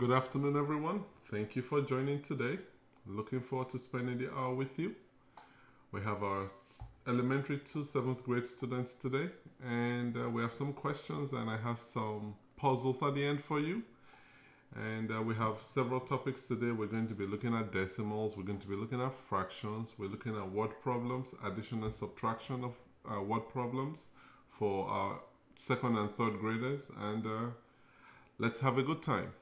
Good afternoon, everyone. Thank you for joining today. Looking forward to spending the hour with you. We have our elementary to 7th grade students today, and we have some questions and I have some puzzles at the end for you. And we have several topics today. We're going to be looking at decimals, we're going to be looking at fractions, we're looking at word problems, addition and subtraction of word problems for our 2nd and 3rd graders, and let's have a good time.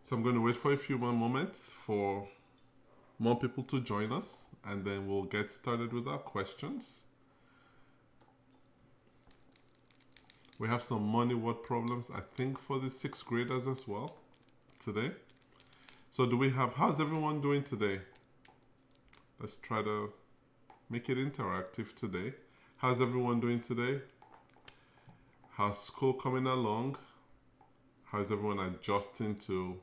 So I'm going to wait for a few more moments for more people to join us, and then we'll get started with our questions. We have some money word problems, I think, for the 6th graders as well today. So how's everyone doing today? Let's try to make it interactive today. How's everyone doing today? How's school coming along? How's everyone adjusting to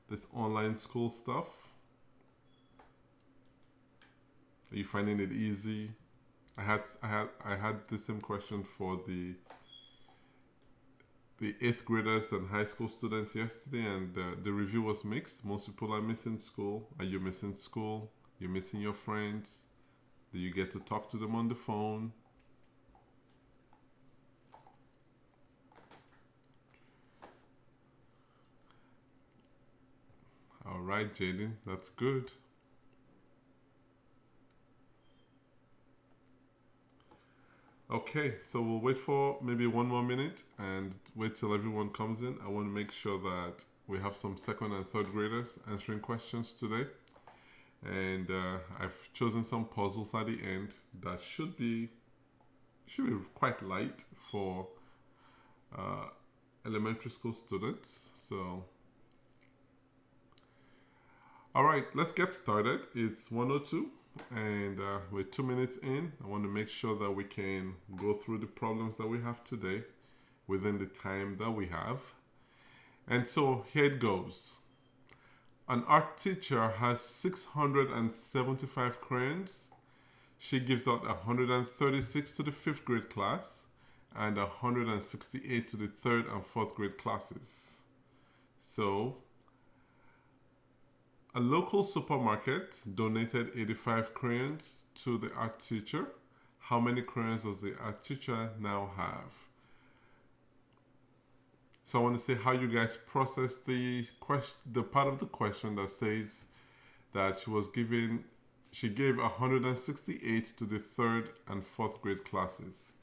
this online school stuff? Are you finding it easy? I had the same question for the 8th graders and high school students yesterday, and the review was mixed. Most people are missing school. Are you missing school? You're missing your friends? Do you get to talk to them on the phone? All right, Jaden, that's good. Okay, so we'll wait for maybe one more minute and wait till everyone comes in. I want to make sure that we have some 2nd and 3rd graders answering questions today. And I've chosen some puzzles at the end that should be quite light for elementary school students. So, all right, let's get started. It's 1:02. And we're 2 minutes in. I want to make sure that we can go through the problems that we have today within the time that we have. And so here it goes. An art teacher has 675 crayons. She gives out 136 to the 5th grade class and 168 to the 3rd and 4th grade classes. So a local supermarket donated 85 crayons to the art teacher. How many crayons does the art teacher now have? So I want to say how you guys process the part of the question that says that she gave 168 to the 3rd and 4th grade classes.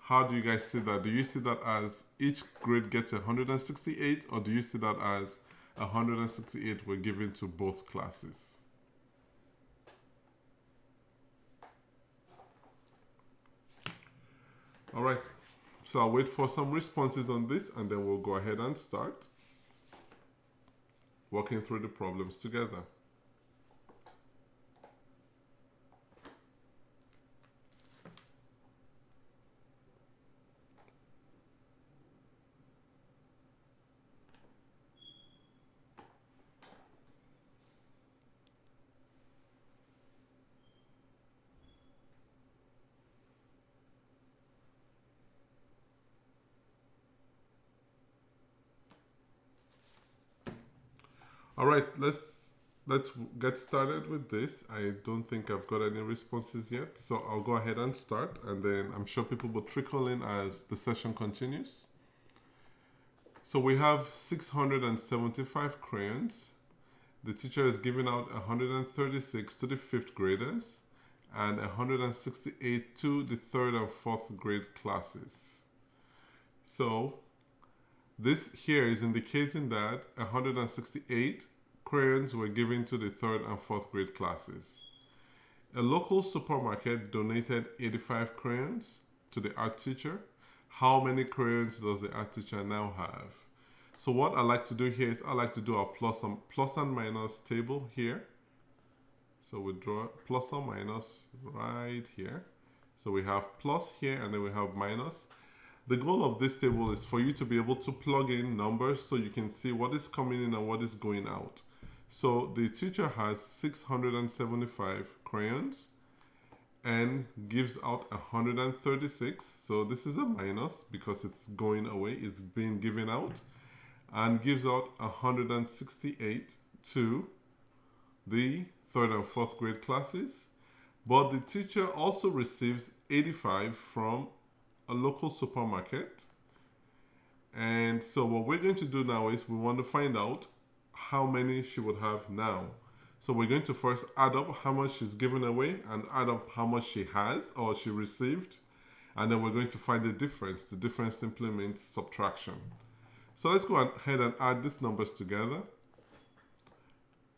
How do you guys see that? Do you see that as each grade gets 168, or do you see that as 168 were given to both classes? All right, so I'll wait for some responses on this, and then we'll go ahead and start working through the problems together. All right, let's get started with this. I don't think I've got any responses yet, so I'll go ahead and start, and then I'm sure people will trickle in as the session continues. So we have 675 crayons. The teacher is giving out 136 to the 5th graders and 168 to the 3rd and 4th grade classes. So this here is indicating that 168 crayons were given to the 3rd and 4th grade classes. A local supermarket donated 85 crayons to the art teacher. How many crayons does the art teacher now have? So what I like to do here is I like to do a plus and minus table here. So we draw plus or minus right here. So we have plus here and then we have minus. The goal of this table is for you to be able to plug in numbers so you can see what is coming in and what is going out. So the teacher has 675 crayons n gives out 136. So this is a minus because it's going away, it's being given out, and gives out 168 to the 3rd and 4th grade classes. But the teacher also receives 85 from a local supermarket. And so what we're going to do now is we want to find out how many she would have now. So we're going to first add up how much she's given away and add up how much she has or she received. And then we're going to find the difference. The difference simply means subtraction. So let's go ahead and add these numbers together.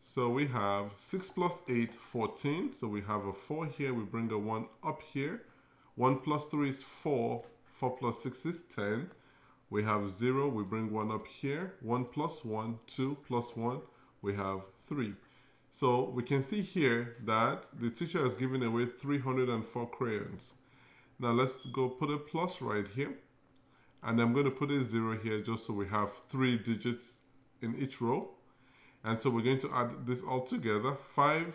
So we have 6 plus 8, 14. So we have a 4 here. We bring a 1 up here. 1 plus 3 is 4. 4 plus 6 is 10. We have 0. We bring 1 up here. 1 plus 1, 2 plus 1. We have 3. So we can see here that the teacher has given away 304 crayons. Now let's go put a plus right here. And I'm going to put a 0 here just so we have 3 digits in each row. And so we're going to add this all together. 5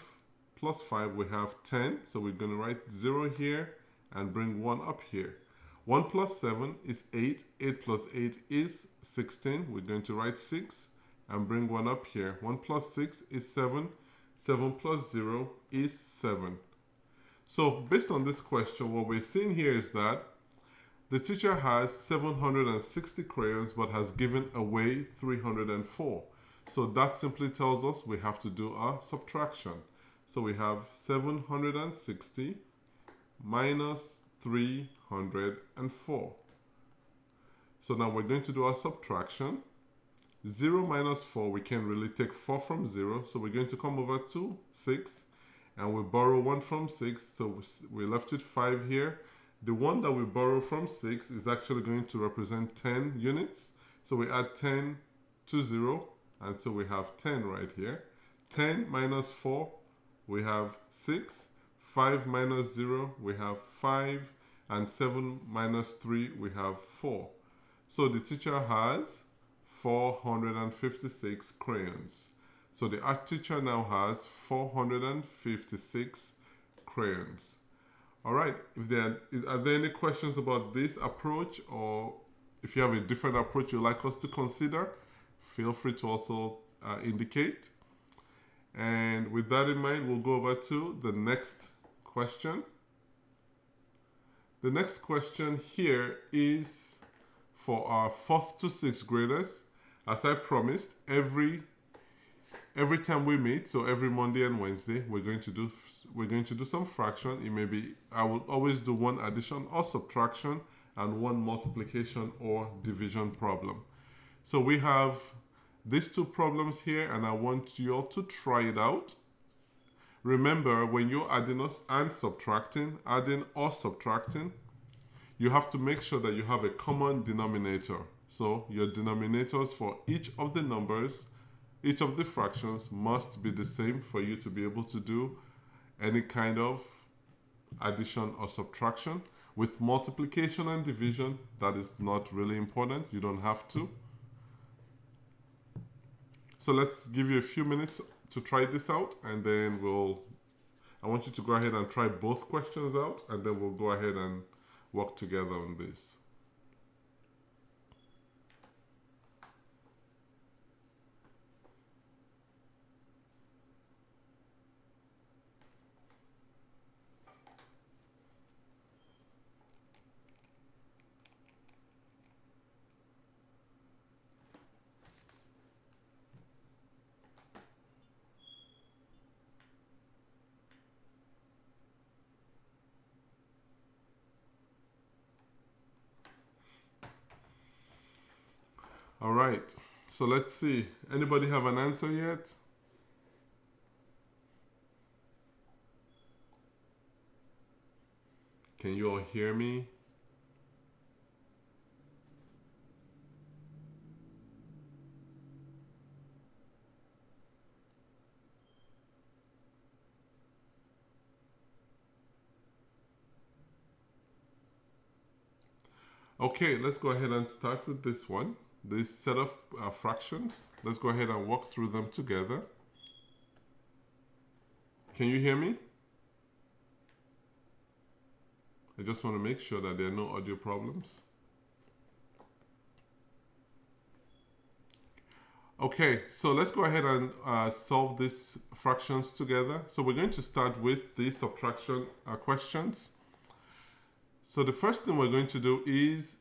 plus 5, we have 10. So we're going to write 0 here and bring 1 up here. 1 plus 7 is 8. 8 plus 8 is 16. We're going to write 6 and bring 1 up here. 1 plus 6 is 7. 7 plus 0 is 7. So based on this question, what we're seeing here is that the teacher has 760 crayons but has given away 304. So that simply tells us we have to do a subtraction. So we have 760 minus 304. So now we're going to do our subtraction. 0 minus 4, we can really take 4 from 0. So we're going to come over to 6 and we borrow 1 from 6. So we're left with 5 here. The one that we borrow from 6 is actually going to represent 10 units. So we add 10 to 0 and so we have 10 right here. 10 minus 4, we have 6. 5 minus 0, we have 5. And 7 minus 3, we have 4. So the teacher has 456 crayons. So the art teacher now has 456 crayons. All right, are there any questions about this approach, or if you have a different approach you'd like us to consider, feel free to also indicate. And with that in mind, we'll go over to the next question. The next question here is for our 4th to 6th graders. As I promised, every time we meet, so every Monday and Wednesday, we're going to do some fraction. It may be, I will always do one addition or subtraction and one multiplication or division problem. So we have these two problems here, and I want you all to try it out. Remember, when you're adding or subtracting, you have to make sure that you have a common denominator. So your denominators for each of the numbers, each of the fractions must be the same for you to be able to do any kind of addition or subtraction. With multiplication and division, that is not really important. You don't have to. So let's give you a few minutes to try this out, and then I want you to go ahead and try both questions out, and then we'll go ahead and work together on this. All right, so let's see. Anybody have an answer yet? Can you all hear me? Okay, let's go ahead and start with this one. This set of fractions. Let's go ahead and walk through them together. Can you hear me? I just want to make sure that there are no audio problems. Okay, so let's go ahead and solve these fractions together. So we're going to start with the subtraction questions. So the first thing we're going to do is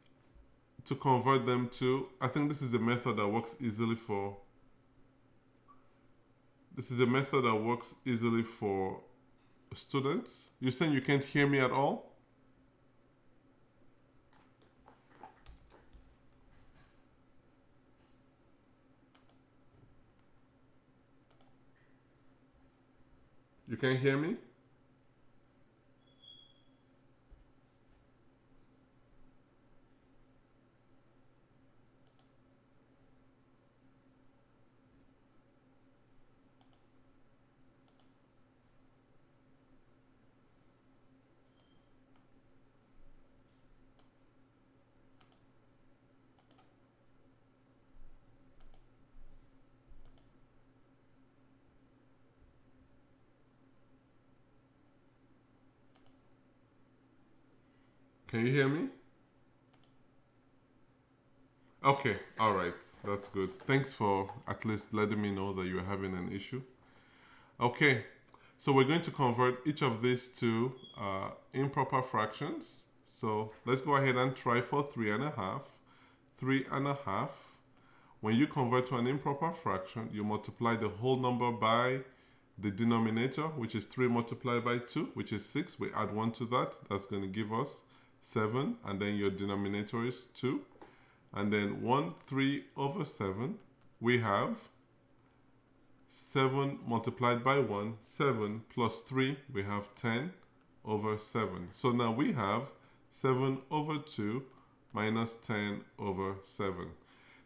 to convert them to, I think this is a method that works easily for, students. You're saying you can't hear me at all? You can't hear me? Can you hear me? Okay, all right, that's good. Thanks for at least letting me know that you're having an issue. Okay, so we're going to convert each of these to improper fractions. So let's go ahead and try for 3.5. 3.5. When you convert to an improper fraction, you multiply the whole number by the denominator, which is 3 multiplied by 2, which is 6. We add 1 to that. That's going to give us 7. And then your denominator is 2. And then 1/3/7, we have 7 multiplied by 1, 7 plus 3, we have 10/7. So now we have 7/2 minus 10/7.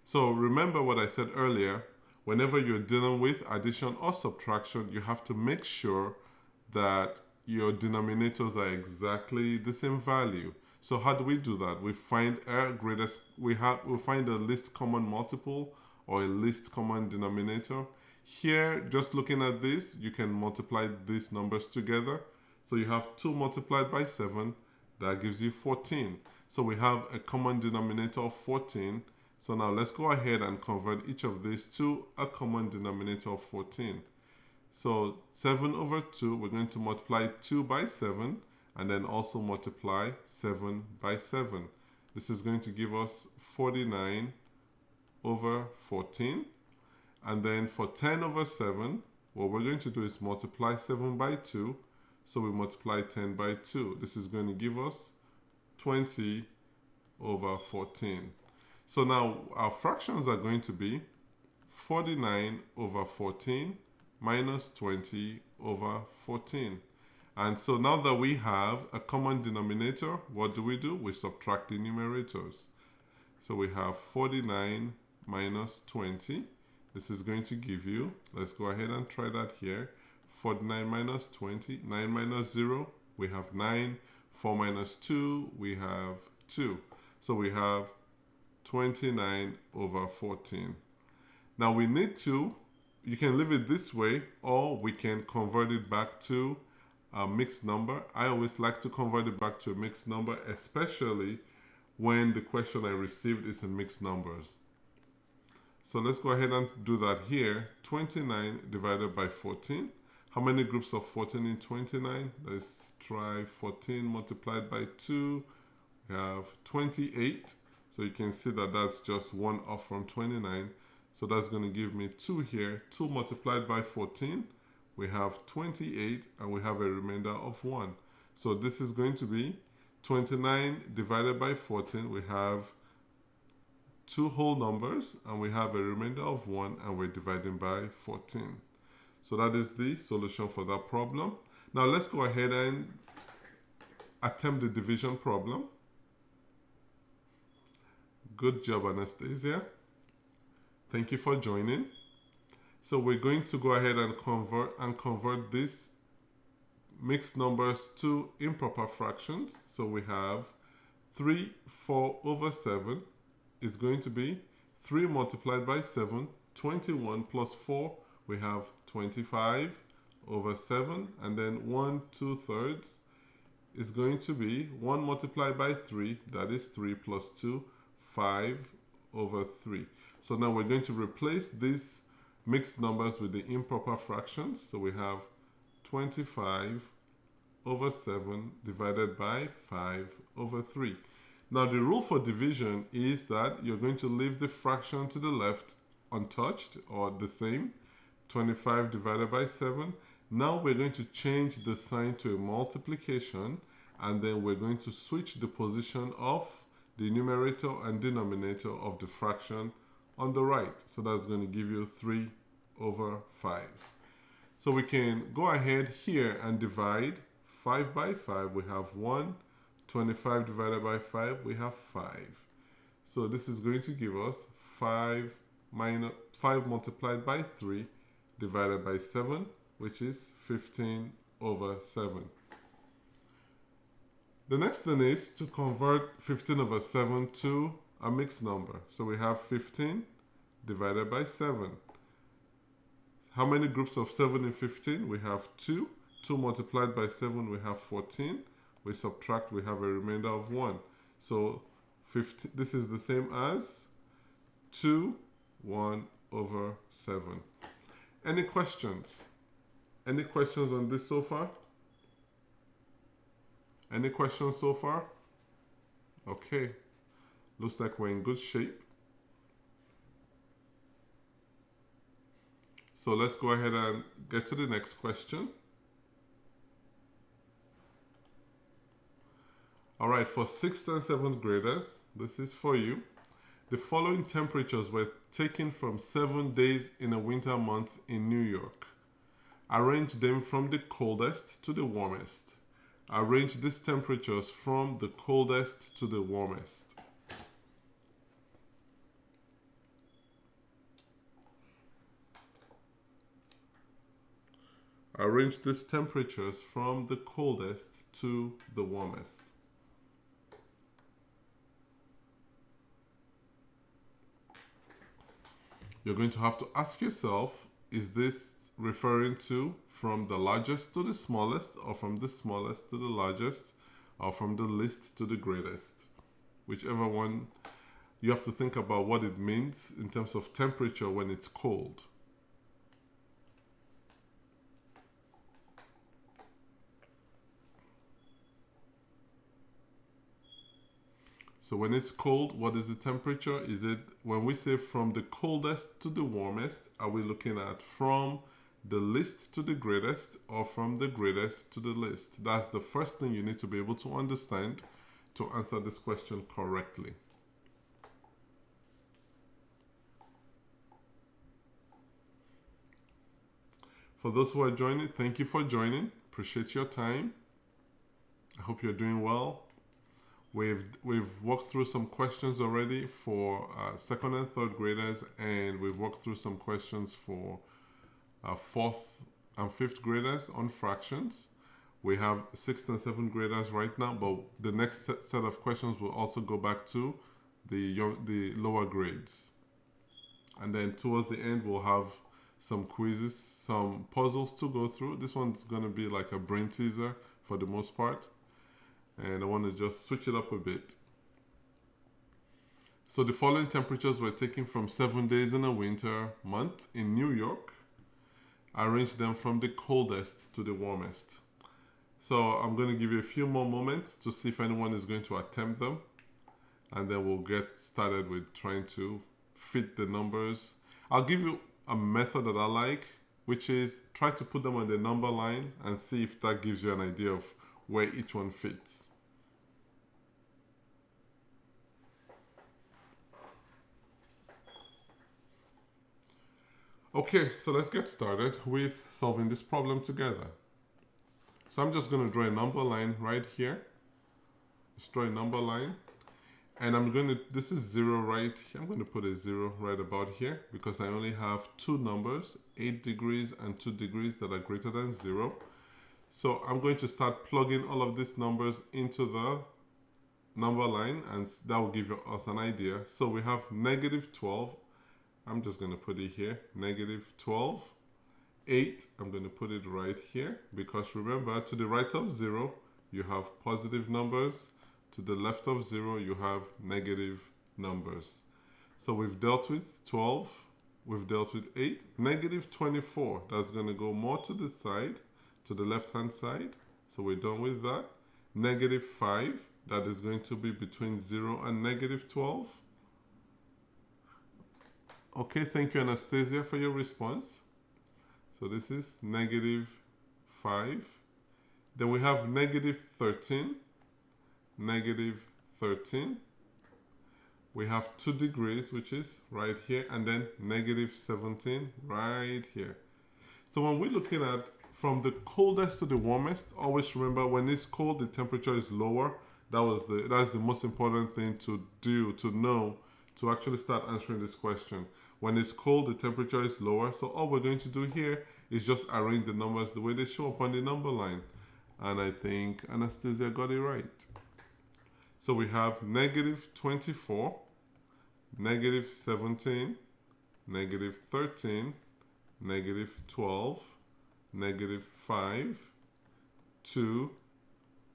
So remember what I said earlier, whenever you're dealing with addition or subtraction, you have to make sure that your denominators are exactly the same value. So how do we do that? We find we'll find a least common multiple or a least common denominator. Here, just looking at this, you can multiply these numbers together. So you have 2 multiplied by 7, that gives you 14. So we have a common denominator of 14. So now let's go ahead and convert each of these to a common denominator of 14. So 7/2, we're going to multiply 2 by 7, and then also multiply 7 by 7. This is going to give us 49/14. And then for 10/7, what we're going to do is multiply 7 by 2. So we multiply 10 by 2. This is going to give us 20/14. So now our fractions are going to be 49/14 minus 20/14. And so now that we have a common denominator, what do? We subtract the numerators. So we have 49 minus 20. This is going to give you, let's go ahead and try that here. 49 minus 20, 9 minus 0, we have 9. 4 minus 2, we have 2. So we have 29/14. Now we need to, you can leave it this way, or we can convert it back to a mixed number. I always like to convert it back to a mixed number, especially when the question I received is in mixed numbers. So let's go ahead and do that here. 29 divided by 14. How many groups of 14 in 29? Let's try 14 multiplied by 2. We have 28. So you can see that that's just 1 off from 29. So that's going to give me 2 here. 2 multiplied by 14. We have 28, and we have a remainder of 1. So this is going to be 29 divided by 14. We have 2 whole numbers, and we have a remainder of 1, and we're dividing by 14. So that is the solution for that problem. Now let's go ahead and attempt the division problem. Good job, Anastasia. Thank you for joining. So we're going to go ahead and convert these mixed numbers to improper fractions. So we have 3/4/7 is going to be 3 multiplied by 7, 21 plus 4, we have 25/7, and then 1/2 is going to be 1 multiplied by 3, that is 3 plus 2, 5 over 3. So now we're going to replace these mixed numbers with the improper fractions. So we have 25 over 7 divided by 5 over 3. Now the rule for division is that you're going to leave the fraction to the left untouched or the same, 25 divided by 7. Now we're going to change the sign to a multiplication, and then we're going to switch the position of the numerator and denominator of the fraction on the right. So that's going to give you 3 over 5. So we can go ahead here and divide 5 by 5. We have 1. 25 divided by 5, we have 5. So this is going to give us 5 multiplied by 3 divided by 7, which is 15 over 7. The next thing is to convert 15 over 7 to a mixed number. So we have 15 divided by 7. How many groups of 7 in 15? We have 2. 2 multiplied by 7, we have 14. We subtract, we have a remainder of 1. So 15, this is the same as 2, 1 over 7. Any questions? Any questions on this so far? Any questions so far? Okay. Looks like we're in good shape. So let's go ahead and get to the next question. All right, for 6th and 7th graders, this is for you. The following temperatures were taken from 7 days in a winter month in New York. Arrange them from the coldest to the warmest. Arrange these temperatures from the coldest to the warmest. Arrange these temperatures from the coldest to the warmest. You're going to have to ask yourself, is this referring to from the largest to the smallest, or from the smallest to the largest, or from the least to the greatest? Whichever one, you have to think about what it means in terms of temperature when it's cold. So when it's cold, what is the temperature? Is it, when we say from the coldest to the warmest, are we looking at from the least to the greatest, or from the greatest to the least? That's the first thing you need to be able to understand to answer this question correctly. For those who are joining, thank you for joining. Appreciate your time. I hope you're doing well. We've walked through some questions already for 2nd and 3rd graders, and we've walked through some questions for 4th and 5th graders on fractions. We have 6th and 7th graders right now, but the next set of questions will also go back to the lower grades. And then towards the end, we'll have some quizzes, some puzzles to go through. This one's going to be like a brain teaser for the most part. And I want to just switch it up a bit. So the following temperatures were taken from 7 days in a winter month in New York. Arrange them from the coldest to the warmest. So I'm going to give you a few more moments to see if anyone is going to attempt them. And then we'll get started with trying to fit the numbers. I'll give you a method that I like, which is try to put them on the number line and see if that gives you an idea of where each one fits. Okay, so let's get started with solving this problem together. So I'm just going to draw a number line right here. Just draw a number line. And I'm going to, this is 0 right here. I'm going to put a 0 right about here because I only have two numbers, 8 degrees and 2 degrees, that are greater than 0. So I'm going to start plugging all of these numbers into the number line, and that will give us an idea. So we have negative 12. I'm just going to put it here, negative 12. 8, I'm going to put it right here because remember, to the right of 0, you have positive numbers. To the left of 0, you have negative numbers. So we've dealt with 12, we've dealt with 8. Negative 24, that's going to go more to the side, to the left-hand side. So we're done with that. Negative 5, that is going to be between 0 and negative 12. Okay, thank you, Anastasia, for your response. So this is negative 5. Then we have negative 13. Negative 13. We have 2 degrees, which is right here, and then negative 17 right here. So when we're looking at from the coldest to the warmest, always remember when it's cold, the temperature is lower. That's the most important thing to do, to know, to actually start answering this question. When it's cold, the temperature is lower. So all we're going to do here is just arrange the numbers the way they show up on the number line. And I think Anastasia got it right. So we have negative 24, negative 17, negative 13, negative 12, negative 5, 2,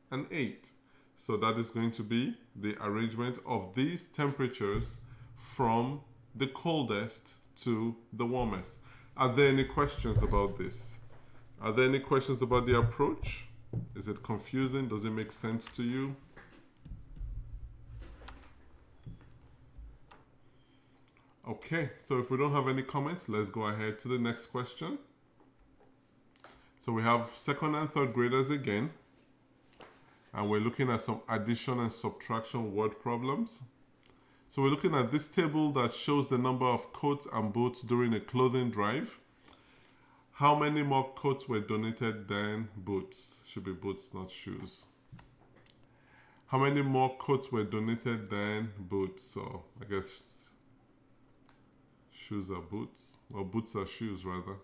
and 8. So that is going to be the arrangement of these temperatures from the coldest to the warmest. Are there any questions about this? Are there any questions about the approach? Is it confusing? Does it make sense to you? Okay, so if we don't have any comments, let's go ahead to the next question. So we have second and third graders again, and we're looking at some addition and subtraction word problems. So we're looking at this table that shows the number of coats and boots during a clothing drive. How many more coats were donated than boots? Should be boots, not shoes. How many more coats were donated than boots? So I guess shoes are boots, or boots are shoes rather.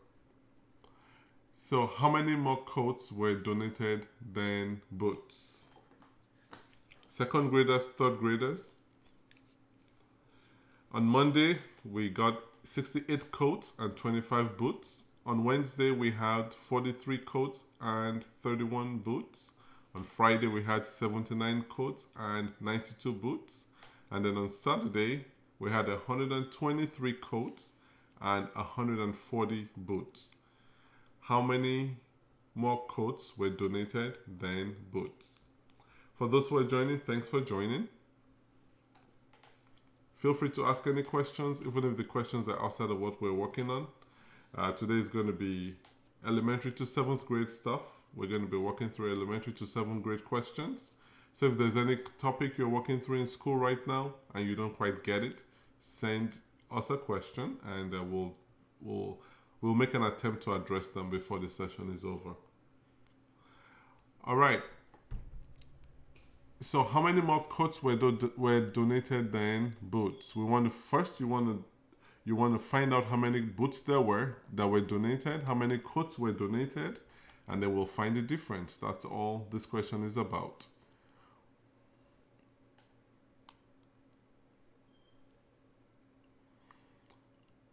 So how many more coats were donated than boots? Second graders, third graders. On Monday, we got 68 coats and 25 boots. On Wednesday, we had 43 coats and 31 boots. On Friday, we had 79 coats and 92 boots. And then on Saturday, we had 123 coats and 140 boots. How many more coats were donated than boots? For those who are joining, thanks for joining. Feel free to ask any questions, even if the questions are outside of what we're working on. Today is going to be elementary to 7th grade stuff. We're going to be working through elementary to 7th grade questions. So if there's any topic you're working through in school right now and you don't quite get it, send us a question and we'll make an attempt to address them before the session is over. All right. So how many more coats were donated than boots? You want to find out how many boots there were that were donated, how many coats were donated, and then we'll find the difference. That's all this question is about.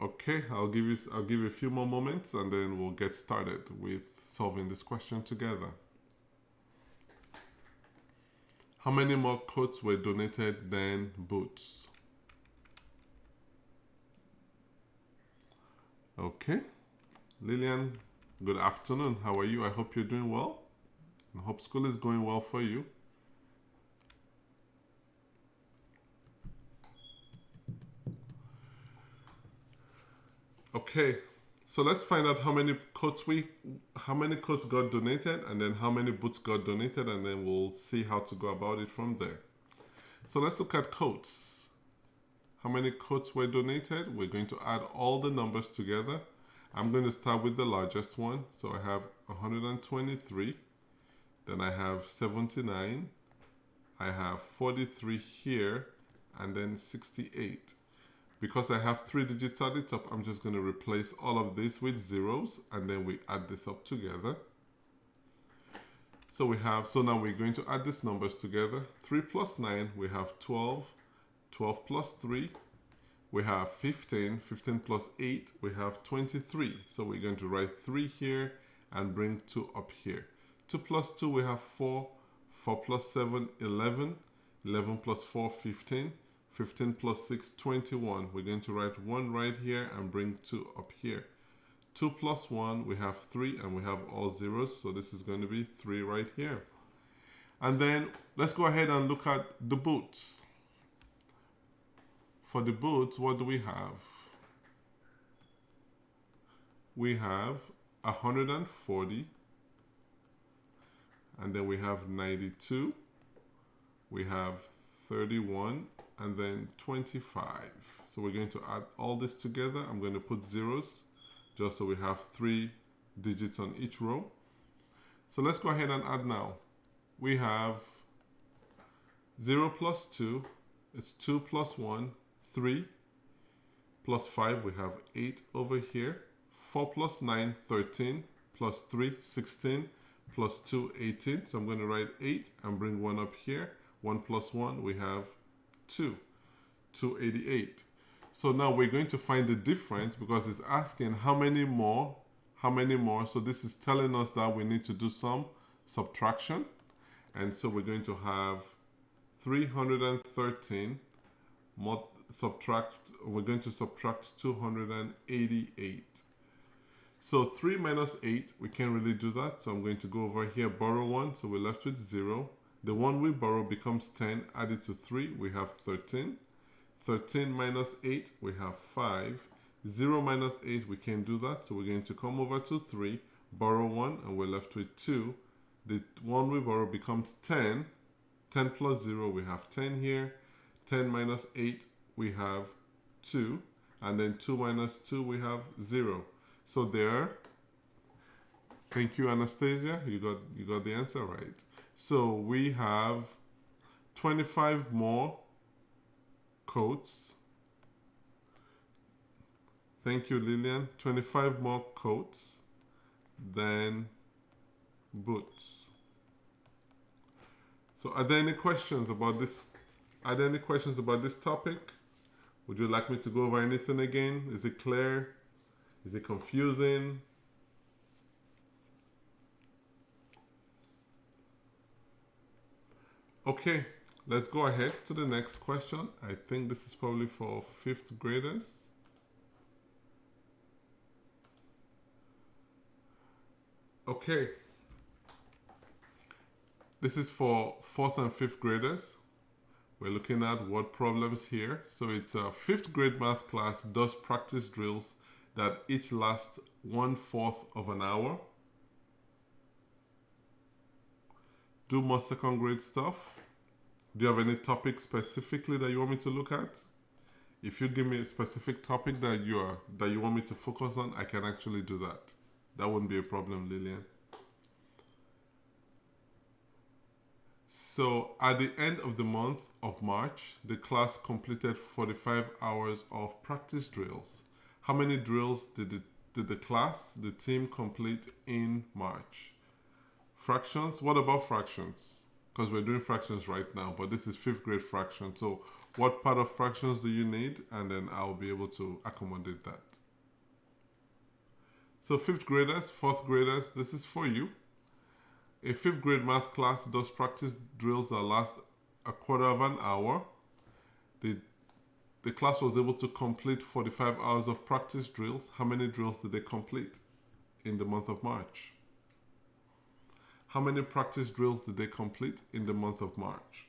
Okay, I'll give you a few more moments and then we'll get started with solving this question together. How many more coats were donated than boots? Okay. Lillian, good afternoon. How are you? I hope you're doing well. I hope school is going well for you. Okay, so let's find out how many coats got donated and then how many boots got donated, and then we'll see how to go about it from there. So let's look at coats. How many coats were donated? We're going to add all the numbers together. I'm going to start with the largest one. So I have 123, then I have 79, I have 43 here, and then 68. Because I have 3 digits at the top, I'm just going to replace all of this with zeros, and then we add this up together. So now we're going to add these numbers together. 3 plus 9, we have 12. 12 plus 3, we have 15. 15 plus 8, we have 23. So we're going to write 3 here and bring 2 up here. 2 plus 2, we have 4. 4 plus 7, 11. 11 plus 4, 15. 15 plus 6, 21. We're going to write 1 right here and bring 2 up here. 2 plus 1, we have 3, and we have all zeros, so this is going to be 3 right here. And then let's go ahead and look at the boots. For the boots, what do we have? We have 140, and then we have 92, we have 31, and then 25. So we're going to add all this together. I'm going to put zeros just so we have 3 digits on each row. So let's go ahead and add now. We have 0 plus 2, it's 2 plus 1, 3, plus 5, we have 8 over here. 4 plus 9, 13, plus 3, 16, plus 2, 18. So I'm going to write 8 and bring 1 up here. 1 plus 1, we have 2, 288. So now we're going to find the difference because it's asking how many more. So this is telling us that we need to do some subtraction. And so we're going to have 313 we're going to subtract 288. So 3 minus 8, we can't really do that. So I'm going to go over here, borrow 1. So we're left with 0. The 1 we borrow becomes 10. Add it to 3, we have 13. 13 minus 8, we have 5. 0 minus 8, we can't do that. So we're going to come over to 3, borrow 1, and we're left with 2. The 1 we borrow becomes 10. 10 plus 0, we have 10 here. 10 minus 8, we have 2. And then 2 minus 2, we have 0. So there, thank you, Anastasia. You got the answer right. So we have 25 more coats. Thank you, Lillian. 25 more coats than boots. So are there any questions about this? Are there any questions about this topic? Would you like me to go over anything again? Is it clear? Is it confusing? Okay, let's go ahead to the next question. I think this is probably for 5th graders. Okay. This is for 4th and 5th graders. We're looking at word problems here. So it's a 5th grade math class does practice drills that each last 1/4 of an hour. Do more 2nd grade stuff. Do you have any topic specifically that you want me to look at? If you give me a specific topic that you want me to focus on, I can actually do that. That wouldn't be a problem, Lillian. So at the end of the month of March, the class completed 45 hours of practice drills. How many drills did the team complete in March? Fractions? What about fractions? Because we're doing fractions right now, but this is 5th grade fraction. So what part of fractions do you need? And then I'll be able to accommodate that. So 5th graders, 4th graders, this is for you. A 5th grade math class does practice drills that last 1/4 of an hour. The class was able to complete 45 hours of practice drills. How many drills did they complete in the month of March? How many practice drills did they complete in the month of March?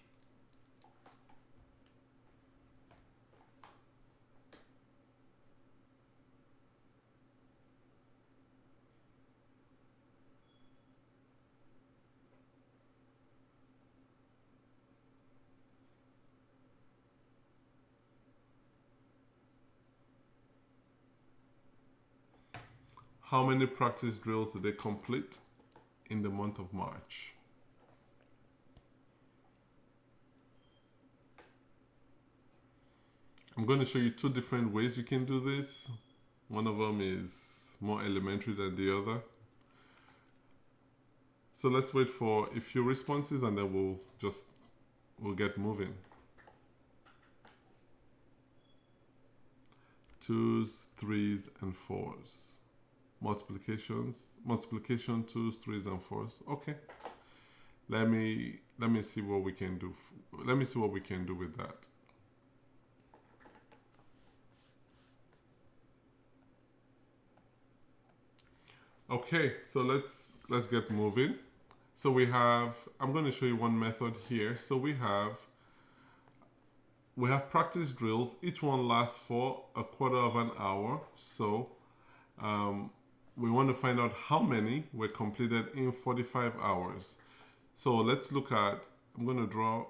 How many practice drills did they complete in the month of March? I'm going to show you 2 different ways you can do this. One of them is more elementary than the other. So let's wait for a few responses and then we'll get moving. 2s, 3s, and 4s. Multiplication, 2s, 3s, and 4s. Okay. Let me see what we can do. Let me see what we can do with that. Okay, so let's get moving. So we have, I'm going to show you one method here. So we have practice drills. Each one lasts for a quarter of an hour. So we want to find out how many were completed in 45 hours. So let's look at, I'm going to draw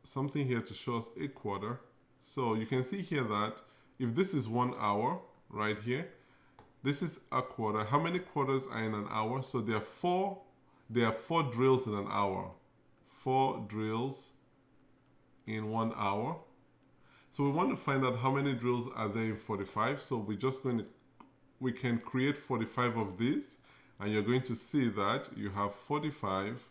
something here to show us a quarter. So you can see here that if this is 1 hour right here, this is a quarter. How many quarters are in an hour? So there are four drills in an hour. 4 drills in 1 hour. So we want to find out how many drills are there in 45. So we can create 45 of these, and you're going to see that you have 45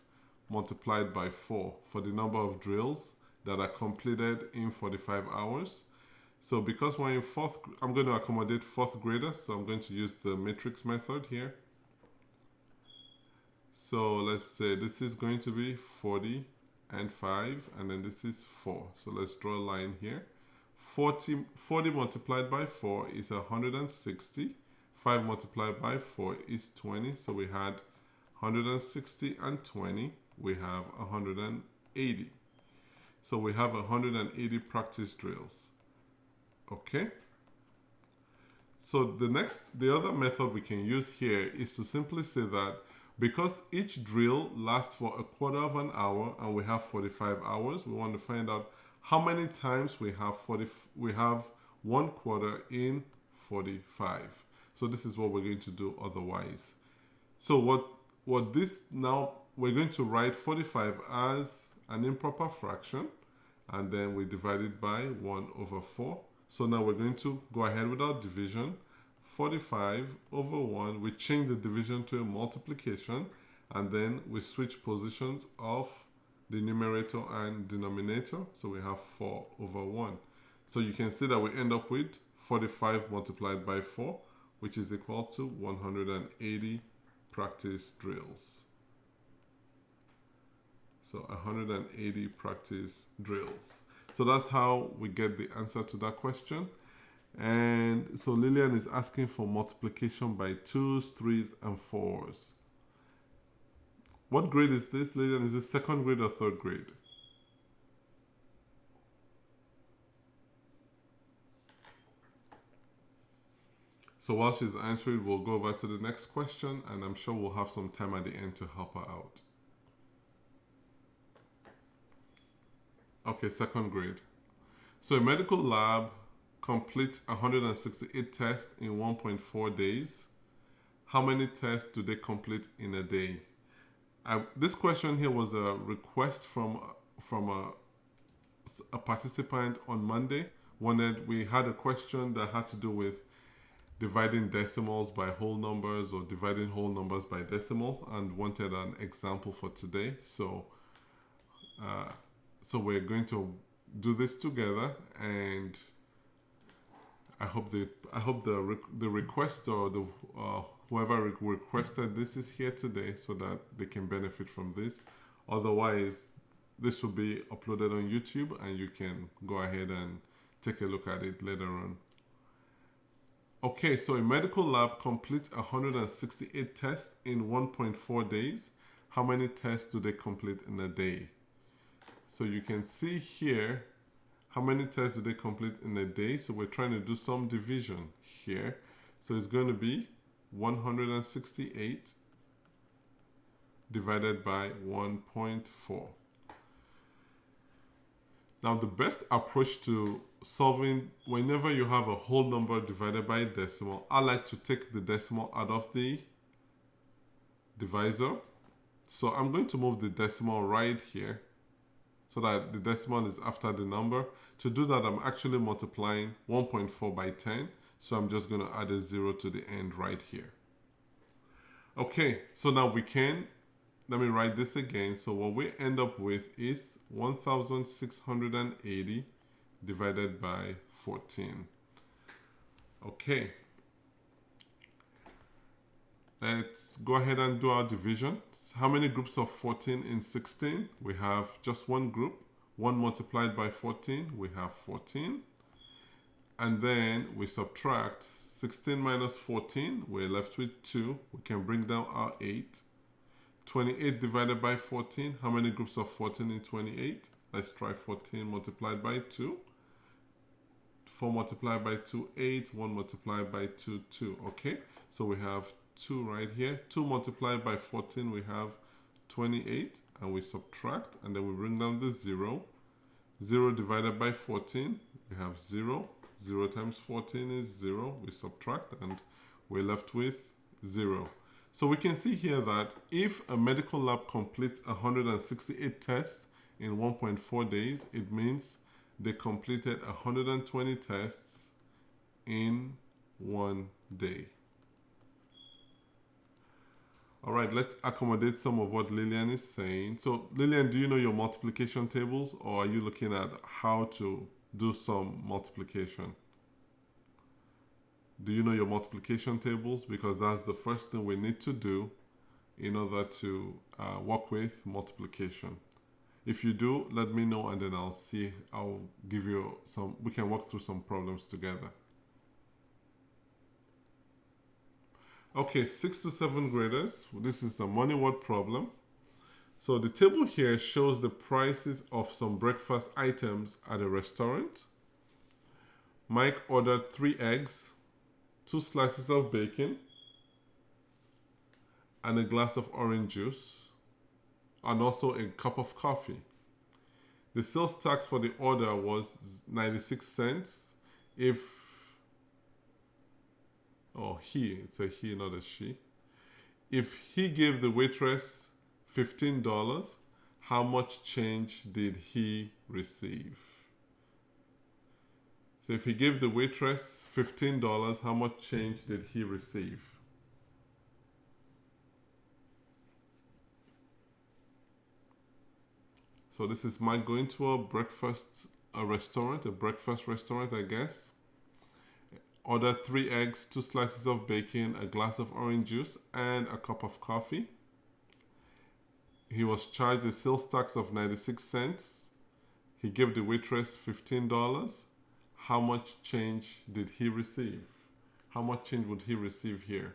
multiplied by 4 for the number of drills that are completed in 45 hours. So because we're in I'm going to accommodate 4th graders, so I'm going to use the matrix method here. So let's say this is going to be 40 and 5, and then this is 4. So let's draw a line here. 40 multiplied by 4 is 160. 5 multiplied by 4 is 20. So we had 160 and 20. We have 180. So we have 180 practice drills. Okay. So the other method we can use here is to simply say that because each drill lasts for a quarter of an hour and we have 45 hours, we want to find out how many times we have 1 quarter in 45. So this is what we're going to do otherwise. So what this now, we're going to write 45 as an improper fraction, and then we divide it by 1/4. So now we're going to go ahead with our division. 45/1, we change the division to a multiplication, and then we switch positions of the numerator and denominator. So we have 4/1. So you can see that we end up with 45 multiplied by 4, which is equal to 180 practice drills. So 180 practice drills. So that's how we get the answer to that question. And so Lillian is asking for multiplication by 2s, 3s, and 4s. What grade is this, Lillian? Is it 2nd grade or 3rd grade? So while she's answering, we'll go over to the next question, and I'm sure we'll have some time at the end to help her out. Okay, 2nd grade. So a medical lab completes 168 tests in 1.4 days. How many tests do they complete in a day? This question here was a request from a participant on Monday. We had a question that had to do with dividing decimals by whole numbers or dividing whole numbers by decimals, and wanted an example for today. So we're going to do this together, and I hope the requester or the whoever requested this is here today so that they can benefit from this. Otherwise, this will be uploaded on YouTube, and you can go ahead and take a look at it later on. Okay, so a medical lab completes 168 tests in 1.4 days. How many tests do they complete in a day? So you can see here, how many tests do they complete in a day? So we're trying to do some division here. So it's going to be 168 divided by 1.4. Now the best approach to solving, whenever you have a whole number divided by a decimal, I like to take the decimal out of the divisor. So I'm going to move the decimal right here so that the decimal is after the number. To do that, I'm actually multiplying 1.4 by 10. So I'm just going to add a 0 to the end right here. Okay, so now let me write this again. So what we end up with is 1,680 divided by 14. Okay. Let's go ahead and do our division. how many groups of 14 in 16? We have just one group. 1 multiplied by 14, we have 14. And then we subtract 16 minus 14, we're left with 2. We can bring down our 8. 28 divided by 14, how many groups of 14 in 28? Let's try 14 multiplied by 2. 4 multiplied by 2, 8. 1 multiplied by 2, 2. Okay, so we have 2 right here. 2 multiplied by 14, we have 28. And we subtract, and then we bring down the 0. 0 divided by 14, we have 0. 0 times 14 is 0. We subtract, and we're left with 0. So we can see here that if a medical lab completes 168 tests in 1.4 days, it means they completed 120 tests in 1 day. All right, let's accommodate some of what Lillian is saying. So Lillian, do you know your multiplication tables, or are you looking at how to do some multiplication? Do you know your multiplication tables? Because that's the first thing we need to do in order to work with multiplication. If you do, let me know, and then I'll give you some, we can work through some problems together. Okay, 6th to 7th graders, this is a money word problem. So the table here shows the prices of some breakfast items at a restaurant. Mike ordered 3 eggs, 2 slices of bacon, and a glass of orange juice, and also a cup of coffee. The sales tax for the order was 96 cents. It's a he, not a she. If he gave the waitress $15, how much change did he receive? So if he gave the waitress $15, how much change did he receive? So this is Mike going to a breakfast restaurant, I guess. Ordered 3 eggs, 2 slices of bacon, a glass of orange juice, and a cup of coffee. He was charged a sales tax of 96 cents. He gave the waitress $15. How much change did he receive? How much change would he receive here?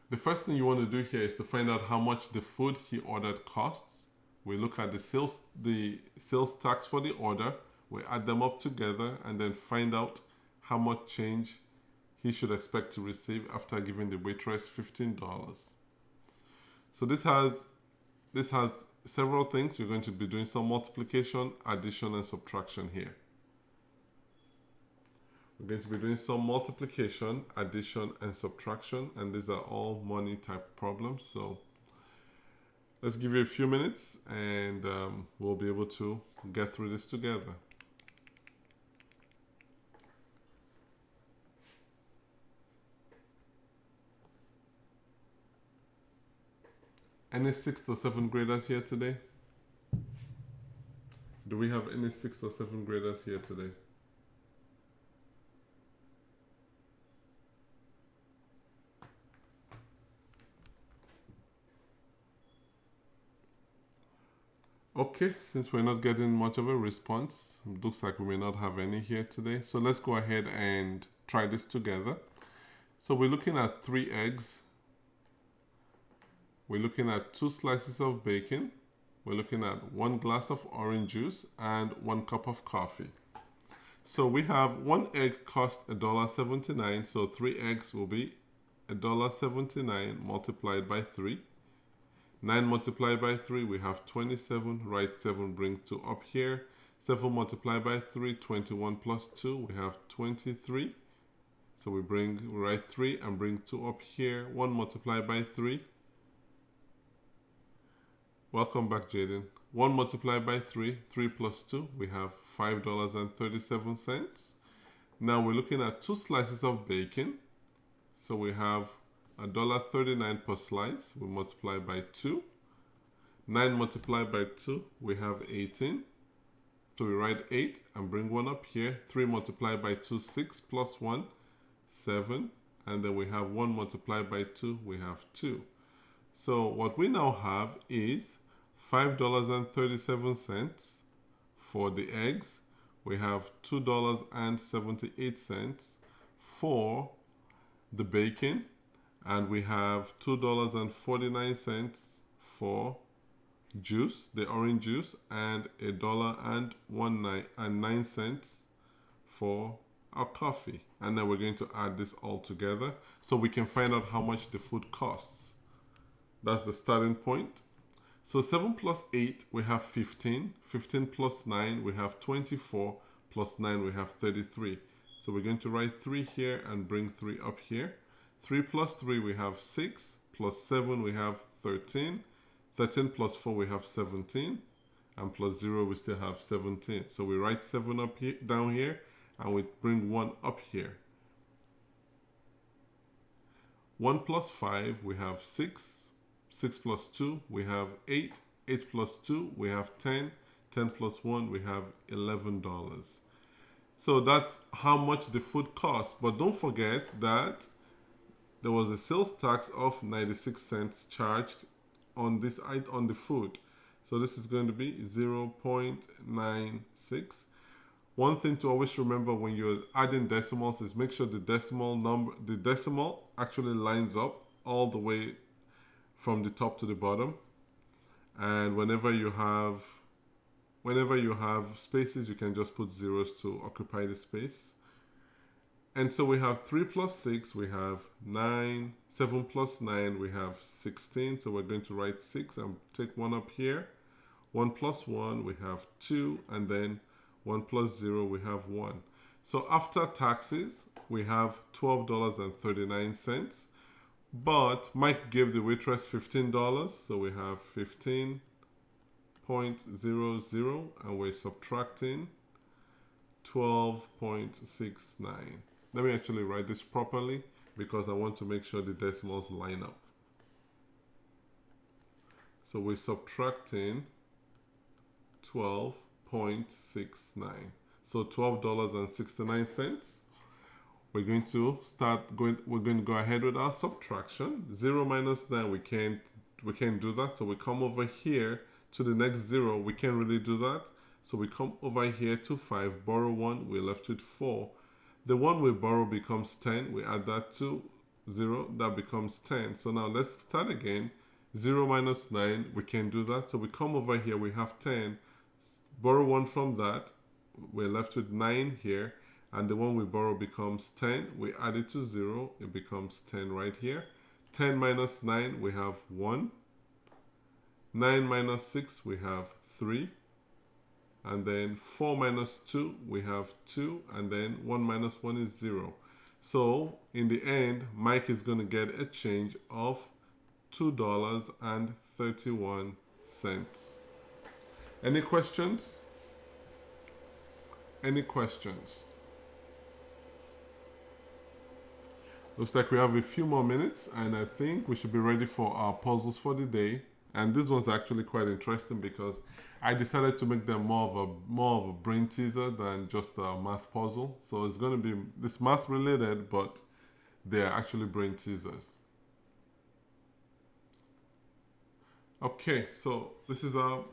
The first thing you want to do here is to find out how much the food he ordered costs. We look at the sales tax for the order. We add them up together and then find out how much change he should expect to receive after giving the waitress $15. So this has several things. You're going to be doing some multiplication, addition, and subtraction here. We're going to be doing some multiplication, addition, and subtraction, and these are all money type problems. So let's give you a few minutes and we'll be able to get through this together. Any 6th or 7th graders here today? Do we have any 6th or 7th graders here today? Okay, since we're not getting much of a response, it looks like we may not have any here today. So let's go ahead and try this together. So we're looking at 3 eggs. We're looking at 2 slices of bacon. We're looking at 1 glass of orange juice and 1 cup of coffee. So we have 1 egg cost $1.79. So 3 eggs will be $1.79 multiplied by 3. 9 multiplied by 3, we have 27. Write 7, bring 2 up here. 7 multiplied by 3, 21 plus 2, we have 23. So we write 3 and bring 2 up here. 1 multiplied by 3. Welcome back, Jaden. 1 multiplied by 3, 3 plus 2, we have $5.37. Now we're looking at 2 slices of bacon. So we have $1.39 per slice. We multiply by 2. 9 multiplied by 2, we have 18. So we write 8 and bring 1 up here. 3 multiplied by 2, 6 plus 1, 7. and then we have 1 multiplied by 2, we have 2. So what we now have is $5.37 for the eggs. We have $2.78 for the bacon, and we have $2.49 for juice, the orange juice, and $1.09 for our coffee. And then we're going to add this all together so we can find out how much the food costs. That's the starting point. So 7 plus 8, we have 15. 15 plus 9, we have 24. Plus 9, we have 33. So we're going to write 3 here and bring 3 up here. 3 plus 3, we have 6. Plus 7, we have 13. 13 plus 4, we have 17. And plus 0, we still have 17. So we write 7 up here, down here, and we bring 1 up here. 1 plus 5, we have 6. 6 plus 2, we have 8. 8 plus 2, we have 10. 10 plus 1, we have $11. So that's how much the food costs. But don't forget that there was a sales tax of 96 cents charged on this on the food. So this is going to be 0.96. One thing to always remember when you're adding decimals is make sure the decimal actually lines up all the way from the top to the bottom. And whenever you have spaces, you can just put zeros to occupy the space. And so we have 3 plus 6, we have 9. 7 plus 9, we have 16. So we're going to write 6 and take 1 up here. 1 plus 1, we have 2. And then 1 plus 0, we have 1. So after taxes, we have $12.39. But Mike gave the waitress $15. So we have 15.00, and we're subtracting 12.69. Let me actually write this properly because I want to make sure the decimals line up. So we're subtracting 12.69. So $12.69. We're going to go ahead with our subtraction. 0 minus 9, we can't do that. So we come over here to the next 0. We can't really do that. So we come over here to 5, borrow 1, we're left with 4. The 1 we borrow becomes 10. We add that to 0, that becomes 10. So now let's start again. 0 minus 9, we can't do that. So we come over here, we have 10. Borrow 1 from that, we're left with 9 here. And the one we borrow becomes 10. We add it to 0, it becomes 10 right here. 10 minus 9, we have 1. 9 minus 6, we have 3. And then 4 minus 2, we have 2. And then 1 minus 1 is 0. So in the end, Mike is going to get a change of $2.31. Any questions? Any questions? Looks like we have a few more minutes, and I think we should be ready for our puzzles for the day. And this one's actually quite interesting because I decided to make them more of a brain teaser than just a math puzzle. So it's going to be this math related, but they are actually brain teasers. Okay, so this is our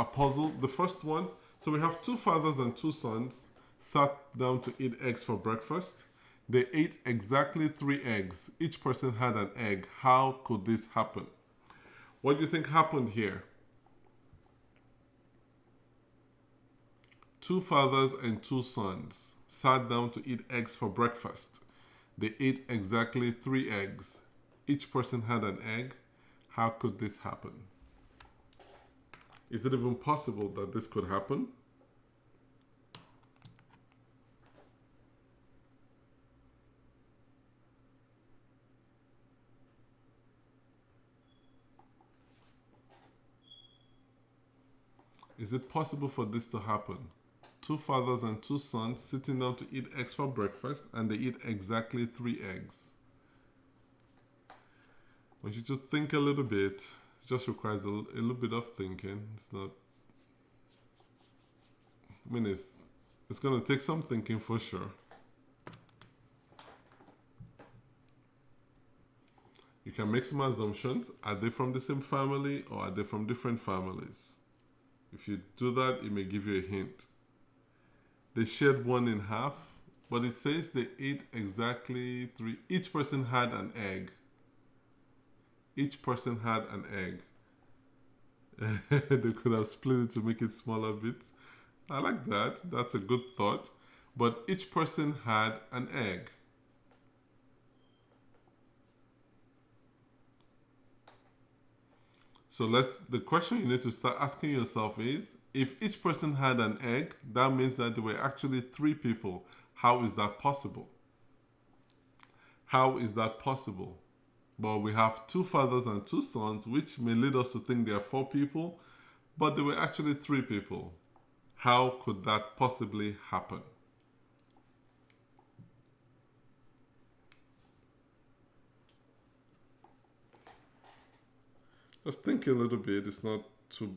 puzzle. The first one. So we have 2 fathers and 2 sons sat down to eat eggs for breakfast. They ate exactly 3 eggs. Each person had an egg. How could this happen? What do you think happened here? 2 fathers and 2 sons sat down to eat eggs for breakfast. They ate exactly 3 eggs. Each person had an egg. How could this happen? Is it even possible that this could happen? Is it possible for this to happen? 2 fathers and 2 sons sitting down to eat eggs for breakfast, and they eat exactly 3 eggs. I want you to think a little bit. It just requires a little bit of thinking. It's not... I mean, it's going to take some thinking for sure. You can make some assumptions. Are they from the same family or are they from different families? If you do that, it may give you a hint. They shared one in half, but it says they ate exactly 3. Each person had an egg. Each person had an egg. They could have split it to make it smaller bits. I like that. That's a good thought. But each person had an egg. So the question you need to start asking yourself is, if each person had an egg, that means that there were actually 3 people. How is that possible? How is that possible? Well, we have 2 fathers and 2 sons, which may lead us to think there are 4 people, but there were actually 3 people. How could that possibly happen? Just think a little bit. It's not too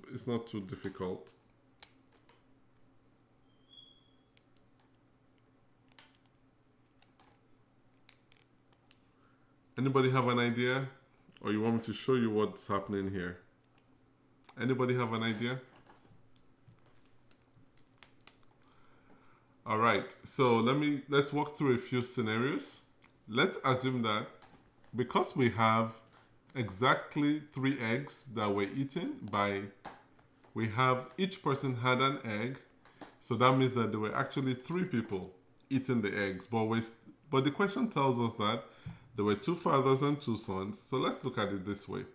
difficult. Anybody have an idea? Or you want me to show you what's happening here? Anybody have an idea? All right. So let's walk through a few scenarios. Let's assume that because we have exactly 3 eggs that were eaten we have each person had an egg, so that means that there were actually 3 people eating the eggs. But the question tells us that there were 2 fathers and 2 sons. So let's look at it this way.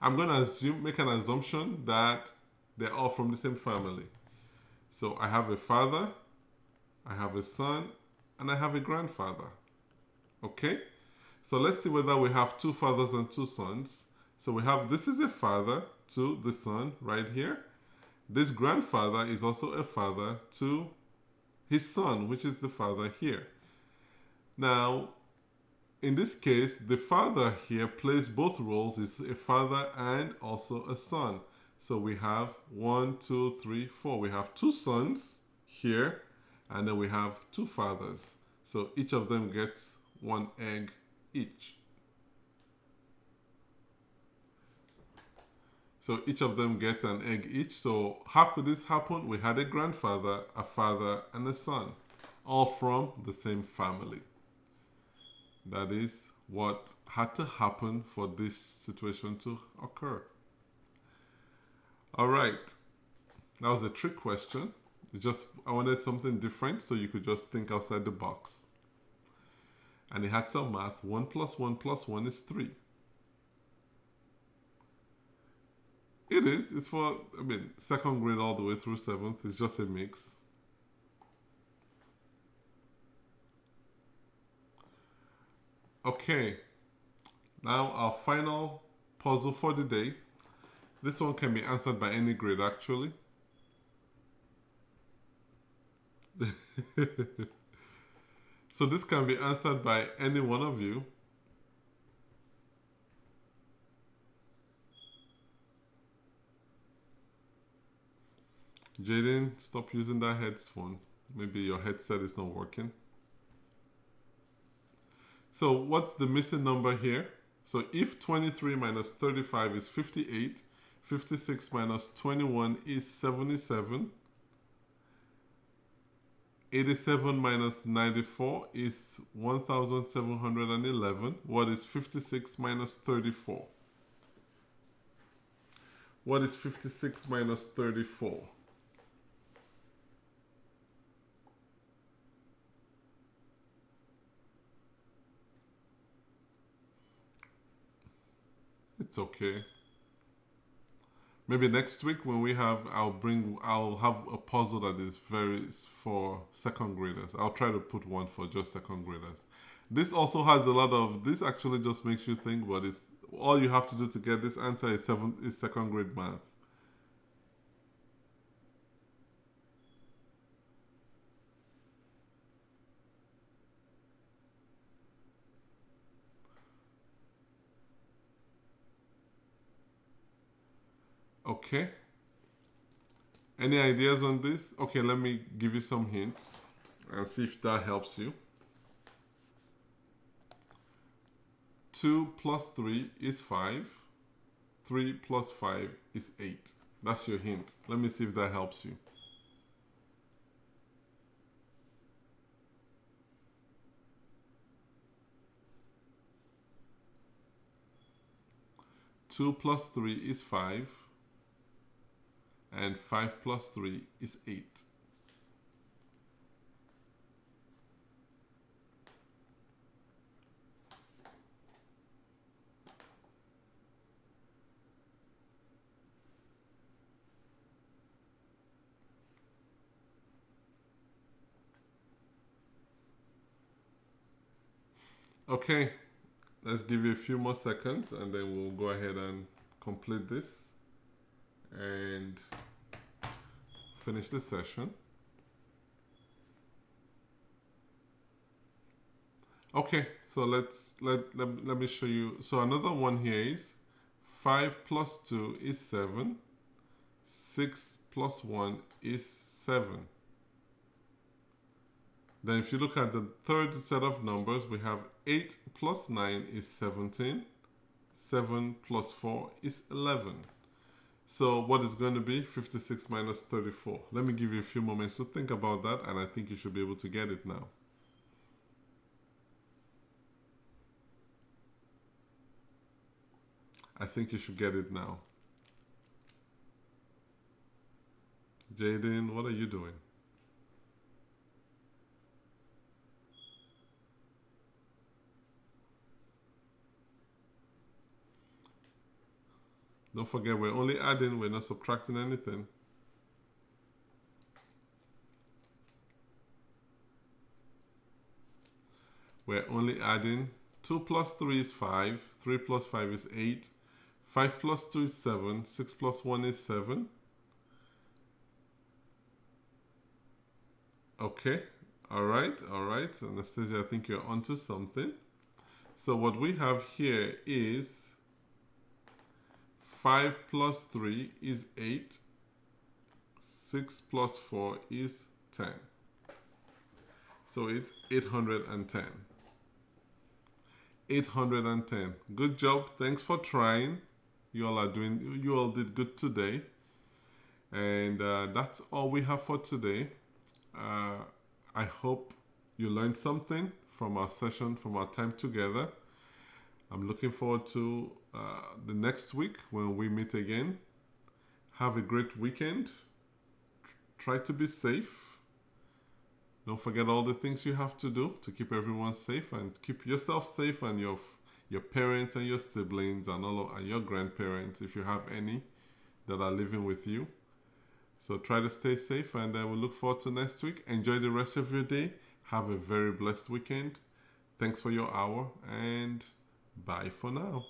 I'm going to make an assumption that they're all from the same family. So I have a father, I have a son, and I have a grandfather. Okay? So let's see whether we have 2 fathers and 2 sons. So this is a father to the son right here. This grandfather is also a father to his son, which is the father here. Now, in this case, the father here plays both roles. Is a father and also a son. So we have 1, 2, 3, 4. We have 2 sons here, and then we have 2 fathers. So each of them gets 1 egg each. So each of them gets an egg each. So how could this happen? We had a grandfather, a father, and a son, all from the same family. That is what had to happen for this situation to occur. All right. That was a trick question. I wanted something different so you could just think outside the box. And it had some math. 1 plus 1 plus 1 is 3. It is. It's for, 2nd grade all the way through 7th. It's just a mix. Okay. Now our final puzzle for the day. This one can be answered by any grade actually. So this can be answered by any one of you. Jaden, stop using that headphone. Maybe your headset is not working. So what's the missing number here? So if 23 minus 35 is 58, 56 minus 21 is 77. 87 minus 94 is 1711. What is 56 minus 34? What is 56 minus 34? It's okay. Maybe next week when we have, I'll have a puzzle that is for 2nd graders. I'll try to put one for just 2nd graders. This also has a lot of, this actually just makes you think, but it's all you have to do to get this answer is 2nd grade math. Okay. Any ideas on this? Okay, let me give you some hints and see if that helps you. 2 plus 3 is 5. 3 plus 5 is 8. That's your hint. Let me see if that helps you. Two plus 3 is 5. And 5 plus 3 is 8. Okay, let's give you a few more seconds and then we'll go ahead and complete this and finish the session. Okay, so let me show you. So another one here is 5 plus 2 is 7. 6 plus 1 is 7. Then if you look at the third set of numbers, we have 8 plus 9 is 17. 7 plus 4 is 11. So what is going to be 56 minus 34? Let me give you a few moments to think about that, and I think you should be able to get it now. I think you should get it now. Jaden, what are you doing? Don't forget, we're only adding, we're not subtracting anything. We're only adding. 2 plus 3 is 5. 3 plus 5 is 8. 5 plus 2 is 7. 6 plus 1 is 7. Okay. All right. Anastasia, I think you're onto something. So what we have here is 5 plus 3 is 8. 6 plus 4 is 10. So it's 810. 810. Good job. Thanks for trying. You all did good today. And that's all we have for today. I hope you learned something from our session, from our time together. I'm looking forward to the next week when we meet again. Have a great weekend. Try to be safe. Don't forget all the things you have to do to keep everyone safe, and keep yourself safe and your parents and your siblings and and your grandparents, if you have any that are living with you. So try to stay safe, and we'll look forward to next week. Enjoy the rest of your day. Have a very blessed weekend. Thanks for your hour, and bye for now.